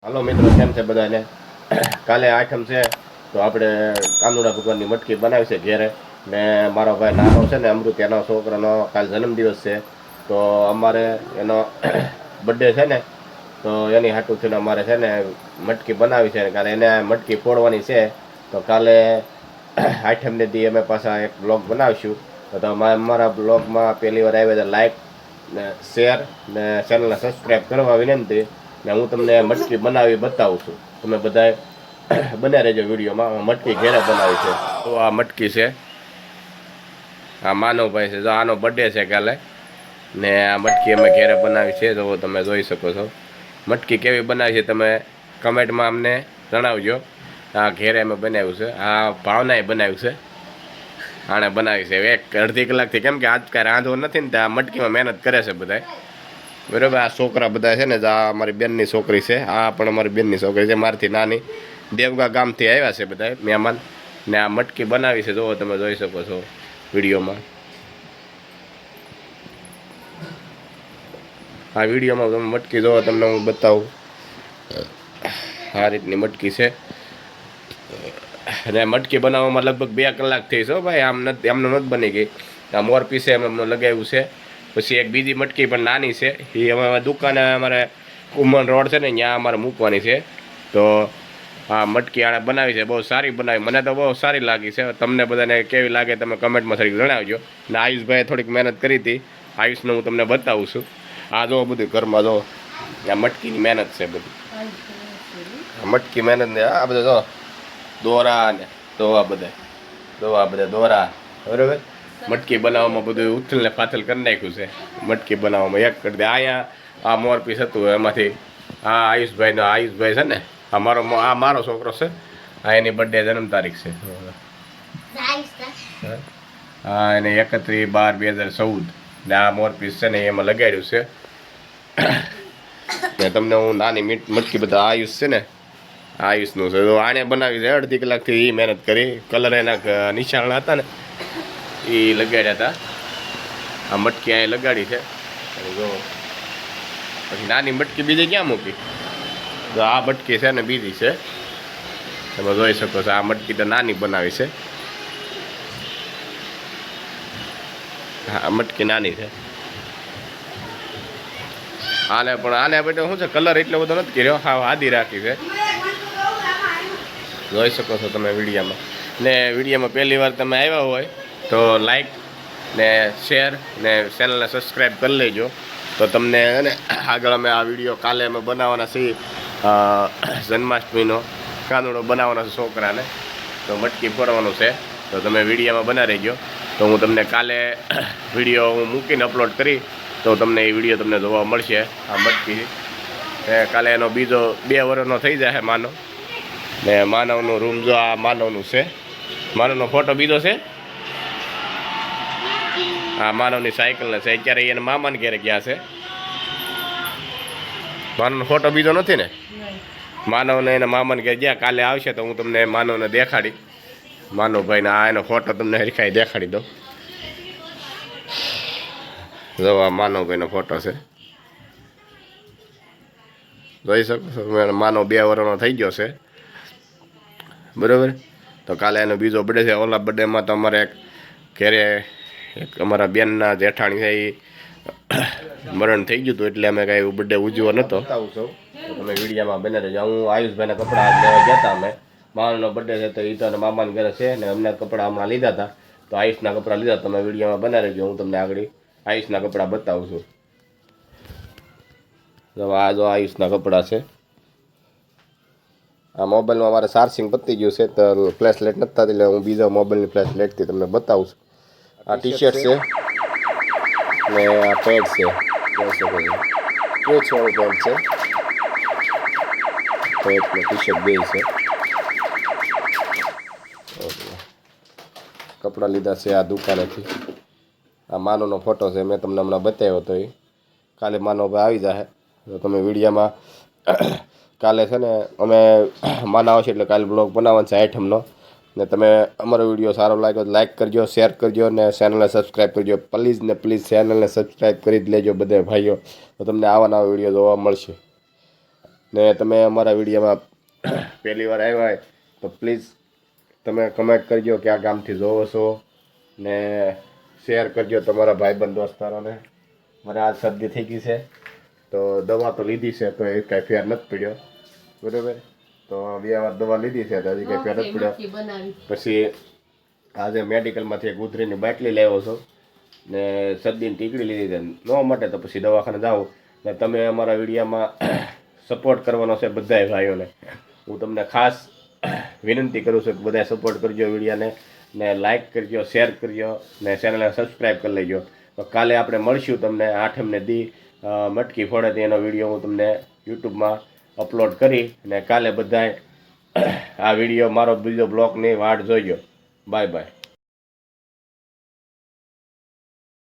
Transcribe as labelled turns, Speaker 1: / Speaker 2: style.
Speaker 1: હાલો મિત્રો, કેમ છે બધાને? કાલે આઠમ છે તો આપણે કાનુડા ભગવાનની મટકી બનાવી છે ઘેરે. ને મારો ભાઈ નાનો છે ને અમૃત, એનો છોકરાનો કાલ જન્મદિવસ છે. તો અમારે એનો બર્થડે છે ને, તો એની હાટું થઈને અમારે છે ને મટકી બનાવી છે. કાલે એને મટકી ફોડવાની છે. તો કાલે આઠમને દી અમે પાછા એક બ્લોગ બનાવીશું. તો અમારા બ્લોગમાં પહેલી વાર આવે તો લાઈક ને શેર ને ચેનલને સબસ્ક્રાઈબ કરવા વિનંતી. ને હું તમને મટકી બનાવી બતાવું છું. તમે બધા બન્યા રહેજો વિડીયોમાં. મટકી ઘેરે બનાવી છે. તો આ મટકી છે, આ માનવભાઈ છે, જો આનો બર્થડે છે કાલે. ને આ મટકી અમે ઘેરે બનાવી છે, જો તમે જોઈ શકો છો. મટકી કેવી બનાવી છે તમે કમેન્ટમાં અમને જણાવજો. આ ઘેરે અમે બનાવ્યું છે. આ ભાવનાએ બનાવ્યું છે, આણે બનાવી છે એક અડધી કલાકથી. કેમ કે આજ કાંઈ રાંધવો નથી ને, આ મટકીમાં મહેનત કરે છે બધા. બરાબર. આ છોકરા બધા છે ને, આ અમારી બેનની છોકરી છે, આ પણ અમારી બેનની છોકરી છે, મારથી નાની. દેવગા ગામથી આવ્યા છે બધા મહેમાન. ને આ મટકી બનાવી છે, જોવો તમે જોઈ શકો છો વિડીયોમાં. આ વિડીયોમાં તમે મટકી જોવો, તમને હું બતાવું. આ રીતની મટકી છે. અને મટકી બનાવવામાં લગભગ 2 કલાક થઈ છે ભાઈ. આમનું નથી બની ગઈ. આ મોર પીસે એમને લગાવ્યું છે. પછી એક બીજી મટકી પણ નાની છે, એ અમે દુકાને અમારે કુમન રોડ છે ને, ત્યાં અમારે મૂકવાની છે. તો આ મટકી આણે બનાવી છે, બહુ સારી બનાવી. મને તો બહુ સારી લાગી છે. તમને બધાને કેવી લાગે તમે કમેન્ટમાં થોડીક જણાવજો. ને આયુષભાઈએ થોડીક મહેનત કરી હતી. આયુષને હું તમને બતાવું છું. આ જો બધું ઘરમાં જો, આ મટકીની મહેનત છે બધી. મટકી મહેનત ને આ બધા જો દોરા ને દોવા બધા દોરા. બરાબર. મટકી બનાવવામાં બધું ઉથલ ને પાથલ કરી નાખ્યું છે. મટકી બનાવવામાં એક કરી દે. અહીંયા આ મોર પીસ હતું, એમાંથી આ આયુષભાઈ છે ને, આ મારો છોકરો છે. આ એની બર્થડે જન્મ તારીખ છે. હા, એને 31/12/2014. ને આ મોર પીસ છે ને એમાં લગાડ્યું છે. ને તમને હું નાની મટકી બધા આયુષ છે ને, આયુષનું છે. તો આને બનાવી છે અડધી કલાકથી. એ મહેનત કરી. કલર એના નિશાન હતા ને, એ લગાડ્યા હતા. આ મટકી અહીં લગાડી છે. જો પછી નાની મટકી બીજી ક્યાં મૂકી? તો આ મટકી છે ને બીજી છે, તમે જોઈ શકો છો. આ મટકી તો નાની બનાવી છે. હા, મટકી નાની છે. આને બેટો શું છે, કલર એટલો બધો નથી કર્યો, હા આદી રાખી છે. જોઈ શકો છો તમે વિડીયોમાં. ને વિડીયોમાં પહેલી વાર તમે આવ્યા હોય તો લાઈક ને શેર ને ચેનલને સબસ્ક્રાઈબ કરી લેજો. તો તમને ને આગળ અમે આ વિડીયો કાલે અમે બનાવવાના છીએ. જન્માષ્ટમીનો કાનુડો બનાવવાનો છે છોકરાને. તો મટકી ફોડવાનું છે. તો તમે વિડીયોમાં બના રહેજો. તો હું તમને કાલે વિડીયો હું મૂકીને અપલોડ કરી, તો તમને એ વિડીયો તમને જોવા મળશે. આ મટકી કાલે એનો બીજો 2 વર્ષનો થઈ જાય માનવ. ને માનવનું રૂમ જો આ માનવનું છે. માનવનો ફોટો બીજો છે. આ માનવની સાયકલને છે. અત્યારે એને મામાને ઘેરે ગયા છે. માનવનો ફોટો બીજો નથી ને? માનવને એને મામાને ઘેર ગયા. કાલે આવશે તો હું તમને માનવને દેખાડી. માનવભાઈને આ એનો ફોટો તમને હરીખાઈ દેખાડી દઉં. જો આ માનવભાઈનો ફોટો છે, જોઈ શકો છો. માનવ 2 વર્ષનો થઈ ગયો છે. બરાબર. તો કાલે એનો બીજો બર્થડે છે. ઓલા બર્થડેમાં તો અમારે ઘેરે એક અમારા બેનના જેઠાણી છે, એ મરણ થઈ ગયું હતું, એટલે અમે કાંઈ બર્થડે ઉજવો નહોતો. બતાવું છું તમે વિડીયોમાં બને રહેજો. હું આયુષભાઈના કપડાં લેવા ગયા હતા. અમે મામાનો બર્થડે છે તો એ તો મામાને ઘરે છે ને, અમને કપડાં હમણાં લીધા હતા. તો આયુષના કપડાં લીધા. તમે વિડીયોમાં બના રહેજો. હું તમને આગળ આયુષના કપડાં બતાવું છું. આ જો આયુષના કપડાં છે. આ મોબાઈલમાં મારે ચાર્જિંગ પતી ગયું છે, તો ફ્લેશ લાઇટ નથી થતી, એટલે હું બીજા મોબાઈલની ફ્લેશ લાઇટથી તમને બતાવું છું. આ ટી શર્ટ છે ને આ પેન્ટ છે. જોઈ શકો છો. કેવું છે પેન્ટ છે. પેન્ટ ને ટી શર્ટ બે છે. કપડાં લીધા છે આ દુકાનેથી. આ માનવનો ફોટો છે, મેં તમને હમણાં બતાવ્યો હતો. એ કાલે માનવભાઈ આવી જાય. તો તમે વિડીયોમાં કાલે છે ને અમે માનવ આવશે એટલે કાલે બ્લોગ બનાવવાનો છે આઈટમનો. ને તમે અમારો વિડીયો સારો લાગ્યો તો લાઈક કરજો, શેર કરજો ને ચેનલને સબસ્ક્રાઈબ કરજો. પ્લીઝ ને પ્લીઝ ચેનલને સબસ્ક્રાઈબ કરી જ લેજો બધે ભાઈઓ. તો તમને આવા નવા વિડીયો જોવા મળશે. ને તમે અમારા વિડીયોમાં પહેલી વાર આવ્યા હોય તો પ્લીઝ તમે કમેન્ટ કરજો કે આ ગામથી જોવો છો ને શેર કરજો તમારા ભાઈબંધ દોસ્તારોને. મને આ શરદી થઈ ગઈ છે તો દવા તો લીધી છે તો એ કાંઈ ફેર નથી પડ્યો બરાબર. તો 2 વાર દવા લીધી છે તો હજી કાંઈ ફેર નથી પડ્યો. પછી આજે મેડિકલમાંથી એક ઉધરીની બાટલી લાવ્યો છો ને શરદીની ટીકડી લીધી છે ન માટે તો પછી દવાખાને જાઓ. ને તમે અમારા વિડીયામાં સપોર્ટ કરવાનો છે બધાય ભાઈઓને. હું તમને ખાસ વિનંતી કરું છું કે બધા સપોર્ટ કરજો વિડીયાને ને લાઇક કરજો, શેર કરજો ને ચેનલને સબસ્ક્રાઈબ કરી લેજો. તો કાલે આપણે મળશું તમને 8મને દી મટકી ફોડે એનો વિડીયો હું તમને યુટ્યુબમાં અપલોડ કરી ને કાલે બધાય આ વિડીયો મારો બીજો બ્લોગની વાટ જોઈજો. Bye bye.